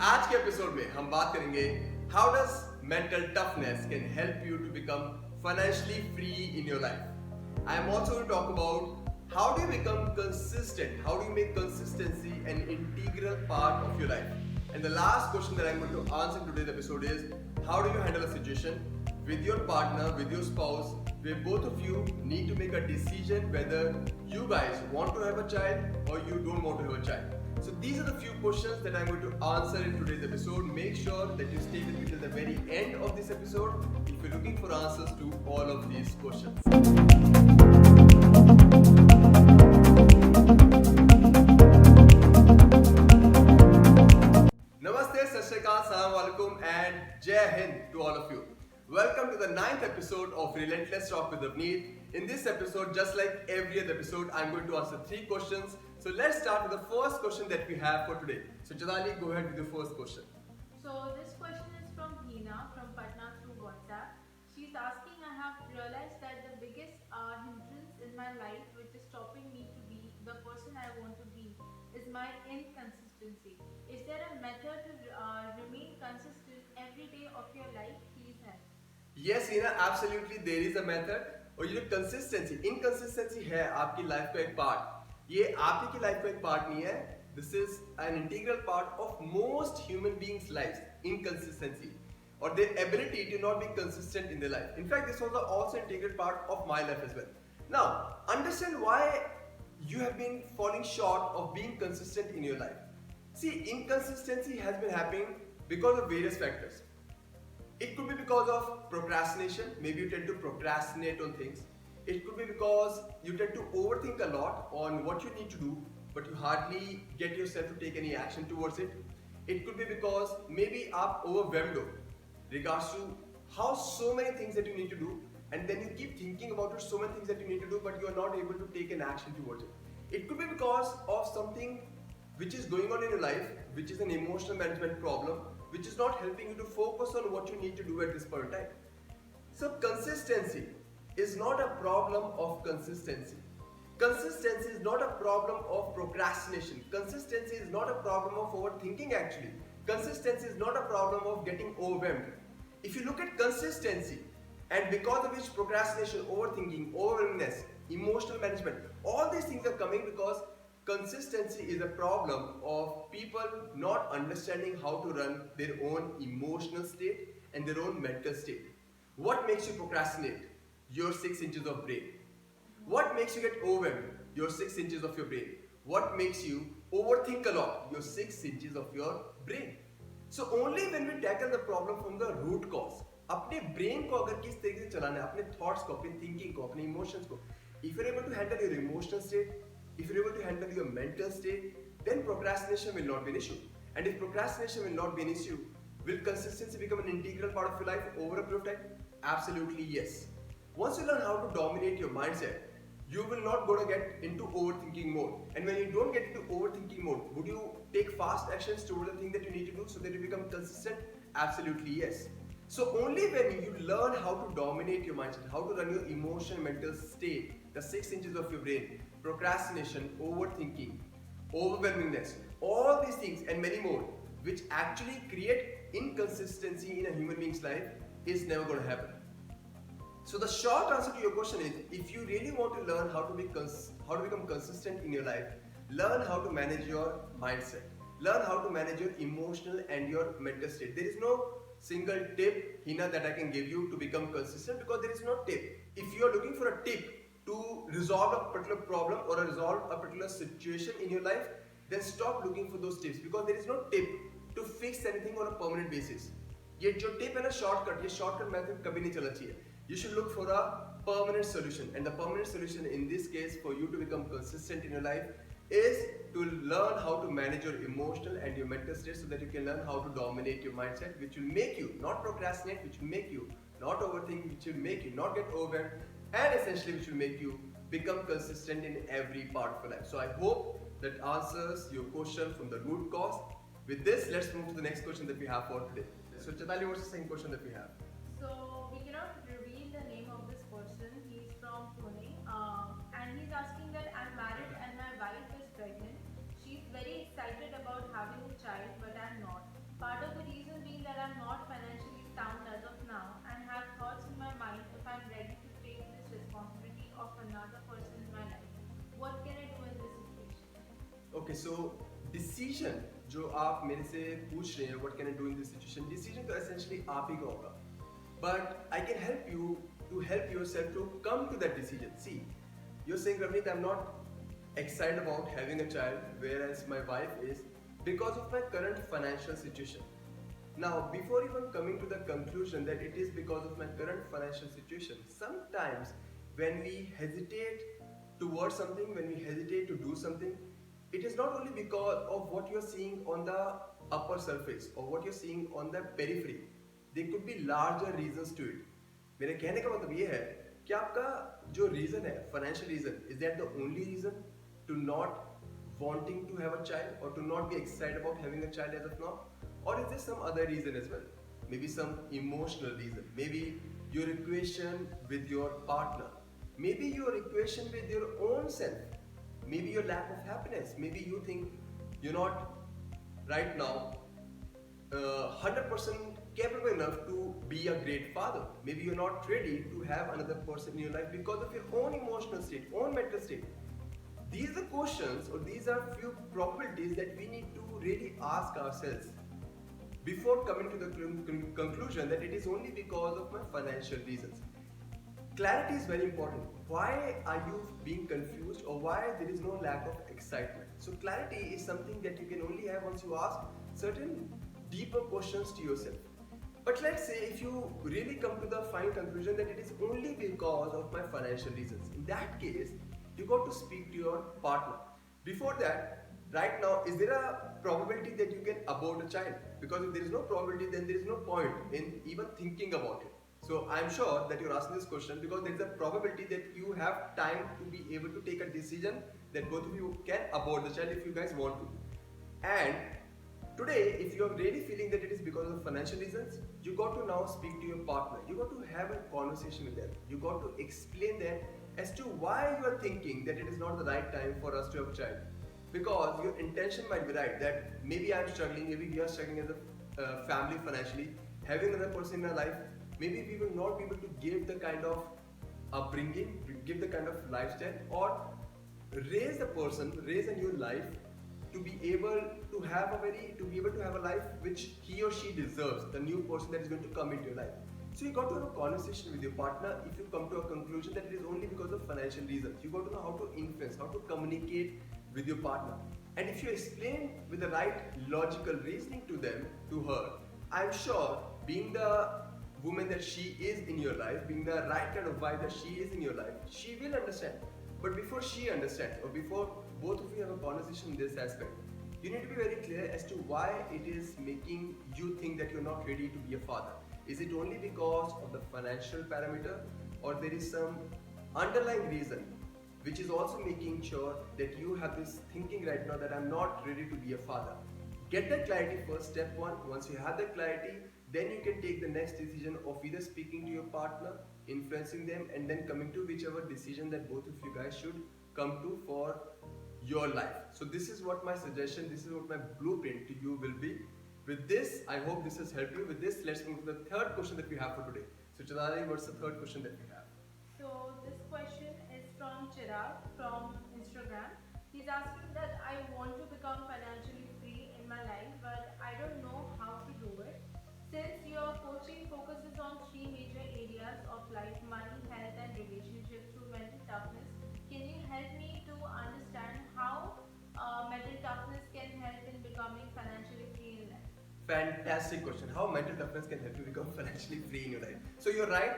आज के एपिसोड में हम बात करेंगे how does mental toughness can help you to become financially free in your life. I am also going to talk about how do you become consistent, how do you make consistency an integral part of your life. And the last question that I'm going to answer in today's episode is how do you handle a situation with your partner, with your spouse, where both of you need to make a decision whether you guys want to have a child or you don't want to have a child. So these are the few questions that I'm going to answer in today's episode. Make sure that you stay with me till the very end of this episode if you're looking for answers to all of these questions. Namaste, Sat Shri Akal, Assalamu Alaikum and Jai Hind to all of you. Welcome to the 9th episode of Relentless Talk with Avneet. In this episode, just like every other episode, I'm going to answer 3 questions. So let's start with the first question that we have for today. So Chadali, go ahead with the first question. So this question is from Hina from Patna through WhatsApp. She's asking, I have realized that the biggest hindrance in my life which is stopping me to be the person I want to be is my inconsistency. Is there a method to remain consistent every day of your life? Please help. Yes, Hina, absolutely there is a method. और ये जो consistency inconsistency है आपकी life का एक part, ये आपकी की लाइफ का एक पार्ट नहीं है. This is an integral part of most human beings life. Inconsistency or their ability to not be consistent in their life. In fact, this was also an integral part of my life as well. Now, understand why you have been falling short of being consistent in your life. See, inconsistency has been happening because of various factors. It could be because of procrastination. Maybe you tend to procrastinate on things. It could be because you tend to overthink a lot on what you need to do, but you hardly get yourself to take any action towards it. It could be because maybe आप overwhelmed हो regards to how so many things that you need to do, and then you keep thinking about it, so many things that you need to do, but you are not able to take an action towards it. It could be because of something which is going on in your life, which is an emotional management problem, which is not helping you to focus on what you need to do at this point in time. So consistency is not a problem of consistency. Consistency is not a problem of procrastination. Consistency is not a problem of overthinking actually. Consistency is not a problem of getting overwhelmed. If you look at consistency, and because of which procrastination, overthinking, overwhelmingness, emotional management, all these things are coming because consistency is a problem of people not understanding how to run their own emotional state and their own mental state. What makes you procrastinate? Your 6 inches of brain. What makes you get overwhelmed? Your 6 inches of your brain. What makes you overthink a lot? Your 6 inches of your brain. So only when we tackle the problem from the root cause, अपने brain को अगर किस तरीके से चलाना है, अपने thoughts को, अपने thinking को, अपने emotions को, if you're able to handle your emotional state, if you're able to handle your mental state, then procrastination will not be an issue. And if procrastination will not be an issue, will consistency become an integral part of your life over a period of time? Absolutely yes. Once you learn how to dominate your mindset, you will not going to get into overthinking mode. And when you don't get into overthinking mode, would you take fast actions towards the thing that you need to do so that you become consistent? Absolutely yes. So only when you learn how to dominate your mindset, how to run your emotional mental state, the 6 inches of your brain, procrastination, overthinking, overwhelmingness, all these things and many more, which actually create inconsistency in a human being's life, is never going to happen. So the short answer to your question is, if you really want to learn how to become consistent in your life, learn how to manage your mindset. Learn how to manage your emotional and your mental state. There is no single tip, Hina, that I can give you to become consistent, because there is no tip. If you are looking for a tip to resolve a particular problem or resolve a particular situation in your life, then stop looking for those tips, because there is no tip to fix anything on a permanent basis. ये जो tip है ना, shortcut, ये shortcut method कभी नहीं चलना चाहिए. You should look for a permanent solution, and the permanent solution in this case for you to become consistent in your life is to learn how to manage your emotional and your mental state so that you can learn how to dominate your mindset, which will make you not procrastinate, which will make you not overthink, which will make you not get overwhelmed, and essentially which will make you become consistent in every part of your life. So I hope that answers your question from the root cause. With this, let's move to the next question that we have for today. So Chetali, what's the second question that we have? So we cannot reveal the name of this person. He's from Pune, and he's asking that I'm married and my wife is pregnant. She's very excited about having a child, but I'm not. Okay so decision जो आप मेरे से पूछ रहे हैं what can I do in this situation, decision तो essentially आप ही का होगा, but I can help you to help yourself to come to that decision. See, you're saying Ravneet, I'm not excited about having a child, whereas my wife is, because of my current financial situation. Now, before even coming to the conclusion that it is because of my current financial situation, sometimes when we hesitate towards something, when we hesitate to do something, it is not only because of what you're seeing on the upper surface or what you're seeing on the periphery. There could be larger reasons to it. मेरे कहने का मतलब ये है कि आपका जो reason है, financial reason, is that the only reason to not wanting to have a child or to not be excited about having a child as of now, or is there some other reason as well? Maybe some emotional reason, maybe your equation with your partner, maybe your equation with your own self, maybe your lack of happiness, maybe you think you're not right now 100% capable enough to be a great father. Maybe you're not ready to have another person in your life because of your own emotional state, own mental state. These are the questions, or these are few probabilities that we need to really ask ourselves before coming to the conclusion that it is only because of my financial reasons. Clarity is very important. Why are you being confused, or why there is no lack of excitement? So clarity is something that you can only have once you ask certain deeper questions to yourself. But let's say if you really come to the final conclusion that it is only because of my financial reasons, in that case you got to speak to your partner. Before that, right now, is there a probability that you can abort a child? Because if there is no probability, then there is no point in even thinking about it. So I'm sure that you're asking this question because there is a probability that you have time to be able to take a decision that both of you can abort the child if you guys want to. And today, if you're really feeling that it is because of financial reasons, you got to now speak to your partner. You got to have a conversation with them. You got to explain them as to why you are thinking that it is not the right time for us to have a child. Because your intention might be right, that maybe I'm struggling, maybe we are struggling as a family financially, having another person in our life, maybe we will not be able to give the kind of upbringing, give the kind of lifestyle, or raise the person, raise a new life to be able to have a life which he or she deserves, the new person that is going to come into your life. So you got to have a conversation with your partner. If you come to a conclusion that it is only because of financial reasons, you got to know how to influence, how to communicate with your partner. And if you explain with the right logical reasoning to them, to her, I'm sure, being the woman that she is in your life, being the right kind of wife that she is in your life, she will understand. But before she understands, or before both of you have a conversation in this aspect, you need to be very clear as to why it is making you think that you're not ready to be a father. Is it only because of the financial parameter, or there is some underlying reason which is also making sure that you have this thinking right now that I'm not ready to be a father? Get that clarity first, step one. Once you have that clarity, then you can take the next decision of either speaking to your partner, influencing them, and then coming to whichever decision that both of you guys should come to for your life. So this is what my suggestion, this is what my blueprint to you will be. With this, I hope this has helped you. With this, let's move to the third question that we have for today. So Chidari, what's the third question that we have? So this question is from Chirag from Instagram. He's asking that I want to become financially free in my life, but I don't know how to do it. Since your coaching focuses on three major areas of life: money, health, and relationships through mental toughness, can you help me to understand how mental toughness can help in becoming financially free in life? Fantastic question. How mental toughness can help you become financially free in your life? So you're right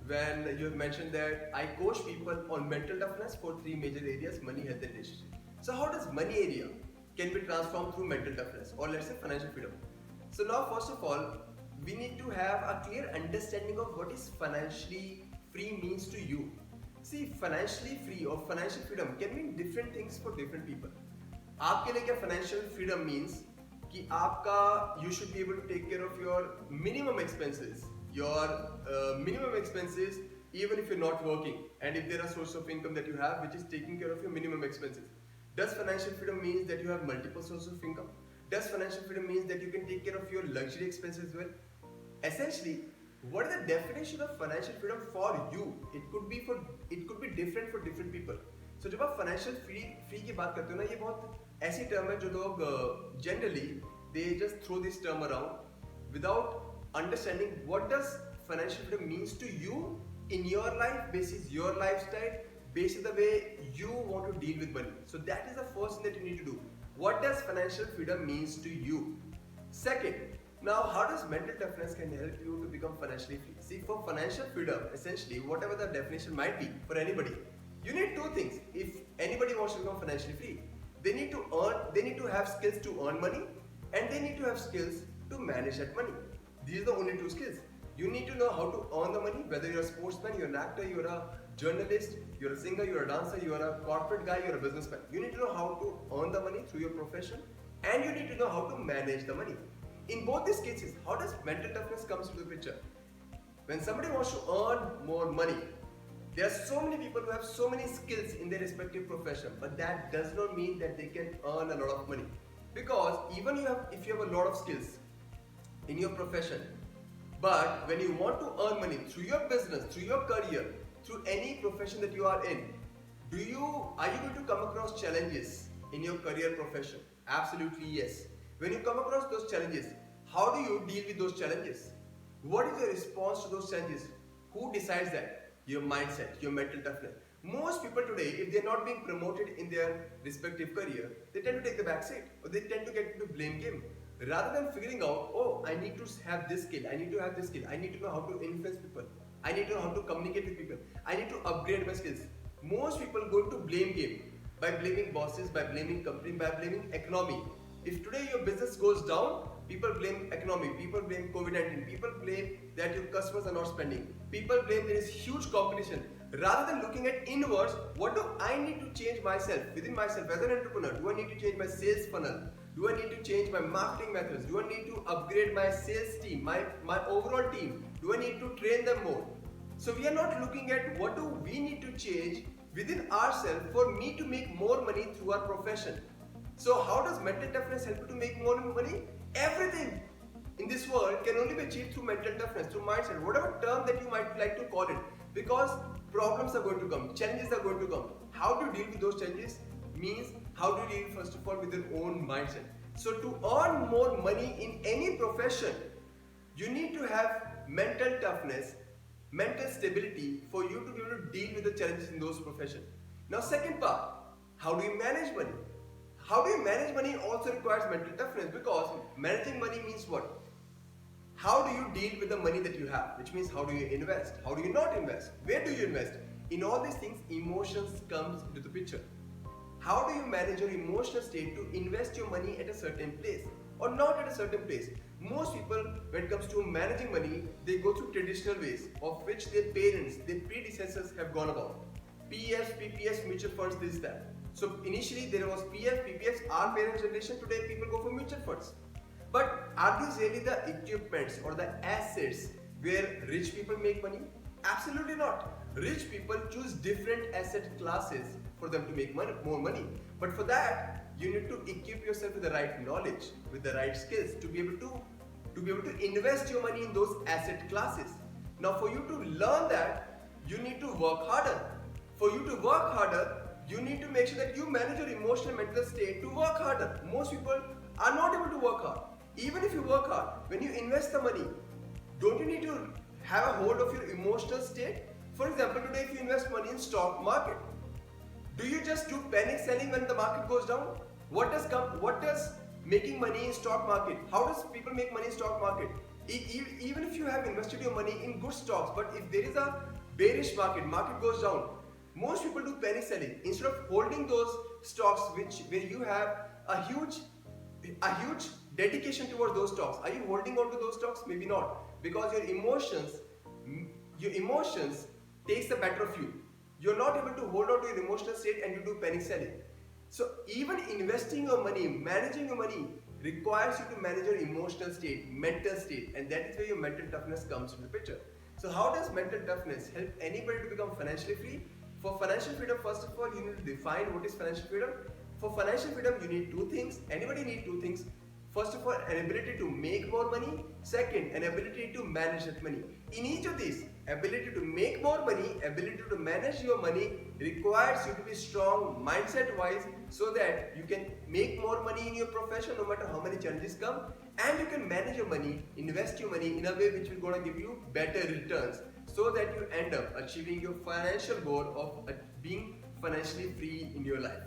when you have mentioned that I coach people on mental toughness for three major areas: money, health, and relationship. So how does money area can be transformed through mental toughness, or let's say financial freedom? So now, first of all, we need to have a clear understanding of what is financially free means to you. See, financially free or financial freedom can mean different things for different people. आपके लिए क्या financial freedom means कि आपका you should be able to take care of your minimum expenses, even if you're not working, and if there are source of income that you have which is taking care of your minimum expenses. Does financial freedom means that you have multiple sources of income? Does financial freedom means that you can take care of your luxury expenses as well? Essentially, what is the definition of financial freedom for you? It could be different for different people. सो जब आप financial free की बात करते हो ना, ये बहुत ऐसी टर्म है जो लोग generally they just throw this term around without understanding what does financial freedom means to you in your life, basis your lifestyle, basis the way you want to deal with money. So that is the first thing that you need to do. What does financial freedom means to you? Second, now how does mental toughness can help you to become financially free? See, for financial freedom, essentially whatever the definition might be for anybody, you need two things. If anybody wants to become financially free, they need to have skills to earn money, and they need to have skills to manage that money. These are the only two skills. You need to know how to earn the money, whether you're a sportsman, you're an actor, you're a journalist, you're a singer, you're a dancer, you're a corporate guy, you're a businessman. You need to know how to earn the money through your profession, and you need to know how to manage the money. In both these cases, how does mental toughness comes into the picture? When somebody wants to earn more money, there are so many people who have so many skills in their respective profession, but that does not mean that they can earn a lot of money. Because even if you have a lot of skills in your profession, but when you want to earn money through your business, through your career, through any profession that you are in, are you going to come across challenges in your career profession? Absolutely yes. When you come across those challenges, how do you deal with those challenges? What is your response to those challenges? Who decides that? Your mindset, your mental toughness. Most people today, if they're not being promoted in their respective career, they tend to take the back seat, or they tend to get into blame game. Rather than figuring out, oh, I need to have this skill, I need to have this skill, I need to know how to influence people, I need to know how to communicate with people, I need to upgrade my skills. Most people go into blame game by blaming bosses, by blaming company, by blaming economy. If today your business goes down, people blame economy, people blame COVID-19, people blame that your customers are not spending, people blame there is huge competition. Rather than looking at inwards, what do I need to change myself, within myself as an entrepreneur? Do I need to change my sales funnel? Do I need to change my marketing methods? Do I need to upgrade my sales team, my overall team? Do I need to train them more? So we are not looking at what do we need to change within ourselves for me to make more money through our profession. So how does mental toughness help you to make more money? Everything in this world can only be achieved through mental toughness, through mindset, whatever term that you might like to call it. Because problems are going to come, challenges are going to come. How do you deal with those challenges? Means how do you deal first of all with your own mindset. So to earn more money in any profession, you need to have mental toughness, mental stability for you to be able to deal with the challenges in those professions. Now second part, how do you manage money? How do you manage money also requires mental toughness, because managing money means what? How do you deal with the money that you have? Which means how do you invest? How do you not invest? Where do you invest? In all these things, emotions comes into the picture. How do you manage your emotional state to invest your money at a certain place or not at a certain place? Most people, when it comes to managing money, they go through traditional ways of which their parents, their predecessors have gone about. PF, PPS, mutual funds, this, that. So initially there was PF, PPS, our parents' generation. Today people go for mutual funds. But are these really the equipments or the assets where rich people make money? Absolutely not. Rich people choose different asset classes for them to make more money. But for that, you need to equip yourself with the right knowledge, with the right skills to be able to invest your money in those asset classes. Now, for you to learn that, you need to work harder. For you to work harder, you need to make sure that you manage your emotional mental state to work harder. Most people are not able to work hard. Even if you work hard, when you invest the money, don't you need to have a hold of your emotional state? For example, today if you invest money in stock market, do you just do panic selling when the market goes down? What does making money in stock market? How does people make money in stock market? Even if you have invested your money in good stocks, but if there is a bearish market goes down, most people do panic selling. Instead of holding those stocks where you have a huge dedication towards those stocks, are you holding on to those stocks? Maybe not, because your emotions takes the better of you. You're not able to hold on to your emotional state and you do panic selling. So even investing your money, managing your money requires you to manage your emotional state, mental state, and that is where your mental toughness comes into the picture. So how does mental toughness help anybody to become financially free? For financial freedom, first of all, you need to define what is financial freedom. For financial freedom, you need two things. Anybody need two things. First of all, an ability to make more money. Second, an ability to manage that money. In each of these, ability to make more money, ability to manage your money requires you to be strong mindset wise so that you can make more money in your profession no matter how many challenges come, and you can manage your money, invest your money in a way which will gonna give you better returns so that you end up achieving your financial goal of being financially free in your life.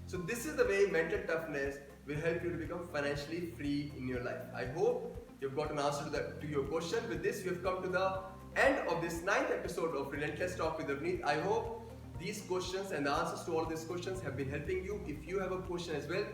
So this is the way mental toughness will help you to become financially free in your life. I hope you've got an answer to your question. With this, we have come to the end of this 9th episode of Relentless Talk with Avneet. I hope these questions and the answers to all these questions have been helping you. If you have a question as well,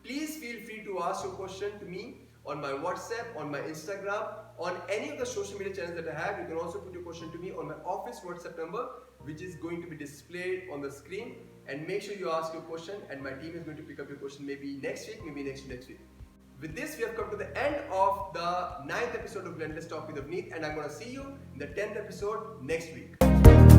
please feel free to ask your question to me on my WhatsApp, on my Instagram, on any of the social media channels that I have. You can also put your question to me on my office WhatsApp number, which is going to be displayed on the screen. And make sure you ask your question, and my team is going to pick up your question maybe next week, maybe next week. With this, we have come to the end of the 9th episode of Relentless Talk with Avneet, and I'm going to see you in the 10th episode next week.